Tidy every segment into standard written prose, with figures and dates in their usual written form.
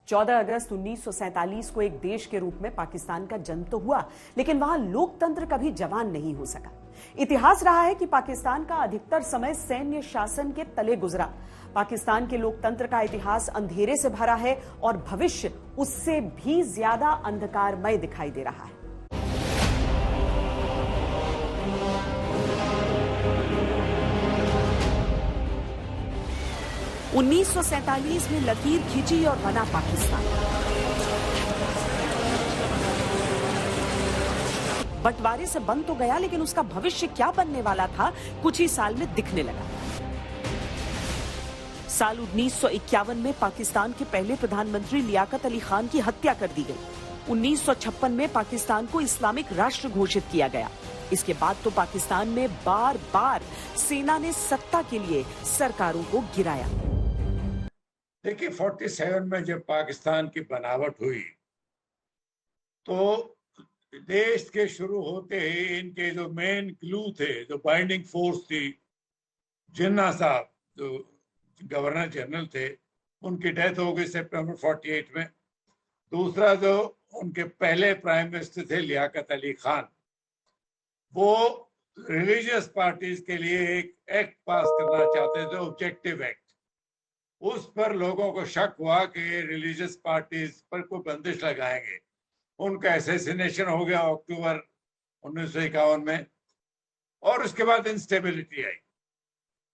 14 अगस्त 1947 को एक देश के रूप में पाकिस्तान का जन्म तो हुआ, लेकिन वहां लोकतंत्र कभी जवान नहीं हो सका। इतिहास रहा है कि पाकिस्तान का अधिकतर समय सैन्य शासन के तले गुजरा। पाकिस्तान के लोकतंत्र का इतिहास अंधेरे से भरा है और भविष्य उससे भी ज्यादा अंधकारमय दिखाई दे रहा है। उन्नीस में लकीर खींची और बना पाकिस्तान। बंटवारे से बन तो गया, लेकिन उसका भविष्य क्या बनने वाला था कुछ ही साल में दिखने लगा। साल 1951 में पाकिस्तान के पहले प्रधानमंत्री लियाकत अली खान की हत्या कर दी गई। 1956 में पाकिस्तान को इस्लामिक राष्ट्र घोषित किया गया। इसके बाद तो पाकिस्तान में बार बार सेना ने सत्ता के लिए सरकारों को गिराया। देखिए, 47 में जब पाकिस्तान की बनावट हुई तो देश के शुरू होते ही इनके जो मेन ग्लू थे, जो बाइंडिंग फोर्स थी, जिन्ना साहब जो गवर्नर जनरल थे, उनकी डेथ हो गई सितंबर 48 में। दूसरा जो उनके पहले प्राइम मिनिस्टर थे लियाकत अली खान, वो रिलीजियस पार्टीज के लिए एक एक्ट पास करना चाहते थे, ऑब्जेक्टिव एक्ट। उस पर लोगों को शक हुआ कि रिलीजियस पार्टीज पर कोई बंदिश लगाएंगे। उनका असैसिनेशन हो गया अक्टूबर 1951 में, और उसके बाद इंस्टेबिलिटी आई।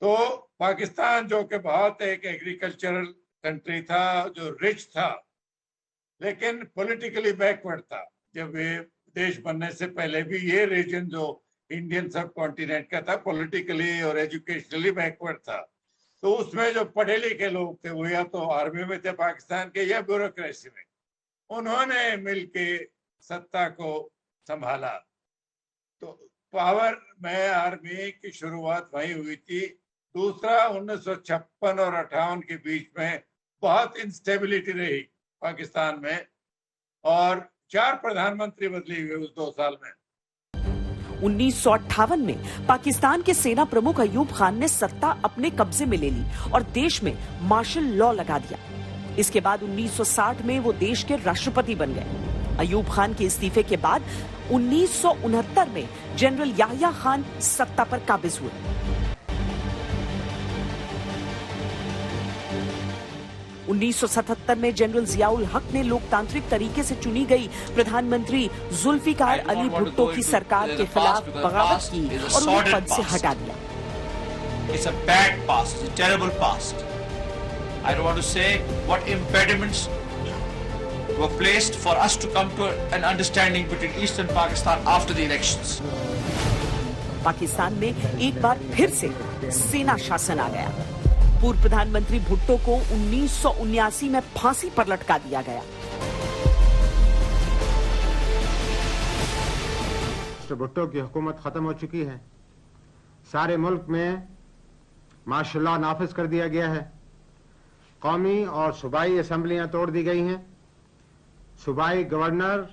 तो पाकिस्तान जो कि बहुत एक एग्रीकल्चरल कंट्री था, जो रिच था, लेकिन पॉलिटिकली बैकवर्ड था। जब ये देश बनने से पहले भी ये रीजन जो इंडियन सब कॉन्टिनेंट का था, पॉलिटिकली और एजुकेशनली बैकवर्ड था। तो उसमें जो पढ़े लिखे लोग थे, वो या तो आर्मी में थे पाकिस्तान के या ब्यूरोक्रेसी में, उन्होंने मिलके सत्ता को संभाला। तो पावर में आर्मी की शुरुआत वहीं हुई थी। दूसरा, 1956 और 58 के बीच में बहुत इंस्टेबिलिटी रही पाकिस्तान में, और 4 प्रधानमंत्री बदली हुई उस 2 साल में। 1958 में पाकिस्तान के सेना प्रमुख अयूब खान ने सत्ता अपने कब्जे में ले ली और देश में मार्शल लॉ लगा दिया। इसके बाद 1960 में वो देश के राष्ट्रपति बन गए। अयूब खान के इस्तीफे के बाद 1969 में जनरल याहिया खान सत्ता पर काबिज हुए। 1977 में जनरल जियाउल हक ने लोकतांत्रिक तरीके से चुनी गई प्रधानमंत्री जुल्फिकार अली भुट्टो की सरकार के खिलाफ बगावत की और उन्हें पद से हटा दिया। It's a bad past, it's a terrible past. I don't want to say what impediments were placed for us to come to an understanding between Eastern Pakistan after the elections. Pakistan में एक बार फिर से सेना शासन आ गया। पूर्व प्रधानमंत्री भुट्टो को 1979 में फांसी पर लटका दिया गया। मिस्टर भुट्टो की हुकूमत खत्म हो चुकी है। सारे मुल्क में मार्शल लॉ नाफिज कर दिया गया है। कौमी और सूबाई असेंबलियां तोड़ दी गई हैं। सूबाई गवर्नर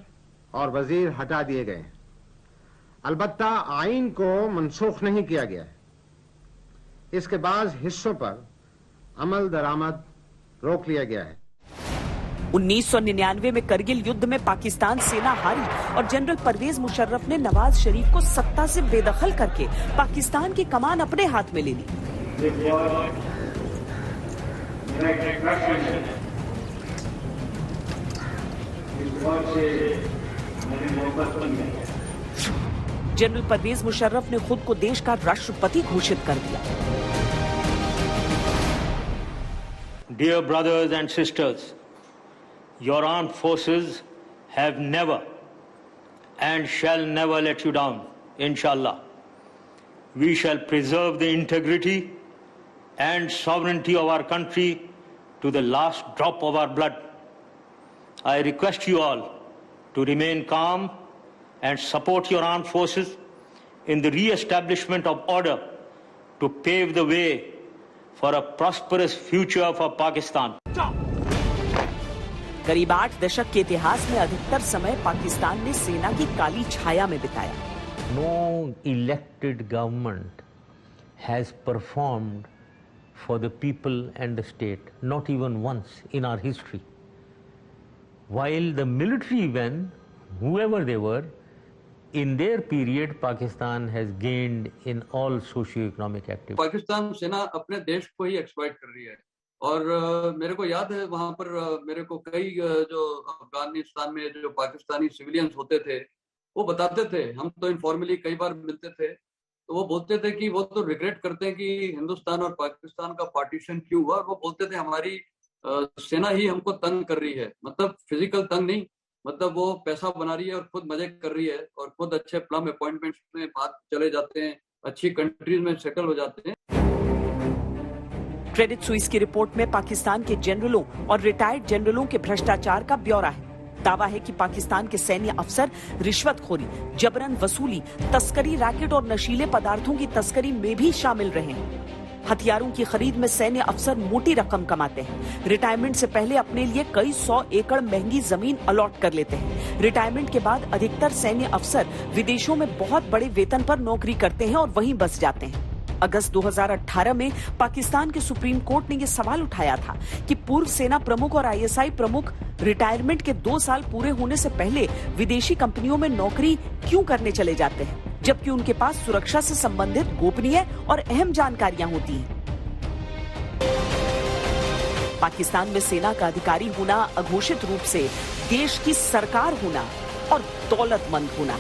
और वजीर हटा दिए गए हैं। अलबत्ता आइन को मनसूख नहीं किया गया है। इसके बाद हिस्सों पर अमल दरामद रोक लिया गया है। 1999 में करगिल युद्ध में पाकिस्तान सेना हारी और जनरल परवेज मुशर्रफ ने नवाज शरीफ को सत्ता से बेदखल करके पाकिस्तान की कमान अपने हाथ में ले ली। जनरल परवेज मुशर्रफ ने खुद को देश का राष्ट्रपति घोषित कर दिया। Dear brothers and sisters, your armed forces have never and shall never let you down, inshallah. We shall preserve the integrity and sovereignty of our country to the last drop of our blood. I request you all to remain calm and support your armed forces in the re-establishment of order to pave the way for a prosperous future for Pakistan. करीब 8 दशक के इतिहास में अधिकतर समय पाकिस्तान ने सेना की काली छाया में बिताया। No elected government has performed for the people and the state, not even once in our history. while the military men, whoever they were, in their period, Pakistan has gained in all socio-economic activities. Pakistan सेना अपने देश को ही exploit कर रही है और मेरे को याद है वहां पर मेरे को कई जो अफगानिस्तान में जो पाकिस्तानी सिविलियंस होते थे वो बताते थे, हम तो इनफॉर्मली कई बार मिलते थे, तो वो बोलते थे कि वो तो रिग्रेट करते हैं कि हिंदुस्तान और पाकिस्तान का पार्टीशन क्यों हुआ, और वो बोलते थे हमारी सेना ही हमको तंग कर रही है, मतलब फिजिकल तंग नहीं, मतलब वो पैसा बना रही है और खुद मजे कर रही है और खुद अच्छे प्लम अपॉइंटमेंट्स में बात चले जाते हैं, अच्छी कंट्रीज में सेटल हो जाते हैं। क्रेडिट स्विस की रिपोर्ट में पाकिस्तान के जनरलों और रिटायर्ड जनरलों के भ्रष्टाचार का ब्यौरा है। दावा है कि पाकिस्तान के सैन्य अफसर रिश्वतखोरी, जबरन वसूली, तस्करी रैकेट और नशीले पदार्थों की तस्करी में भी शामिल रहे हैं। हथियारों की खरीद में सैन्य अफसर मोटी रकम कमाते हैं। रिटायरमेंट से पहले अपने लिए कई 100 एकड़ महंगी जमीन अलॉट कर लेते हैं। रिटायरमेंट के बाद अधिकतर सैन्य अफसर विदेशों में बहुत बड़े वेतन पर नौकरी करते हैं और वहीं बस जाते हैं। अगस्त 2018 में पाकिस्तान के सुप्रीम कोर्ट ने यह सवाल उठाया था कि पूर्व सेना प्रमुख और आईएसआई प्रमुख रिटायरमेंट के 2 साल पूरे होने से पहले विदेशी कंपनियों में नौकरी क्यों करने चले जाते हैं, जबकि उनके पास सुरक्षा से संबंधित गोपनीय और अहम जानकारियां होती हैं। पाकिस्तान में सेना का अधिकारी होना, अघोषित रूप से देश की सरकार होना और दौलतमंद होना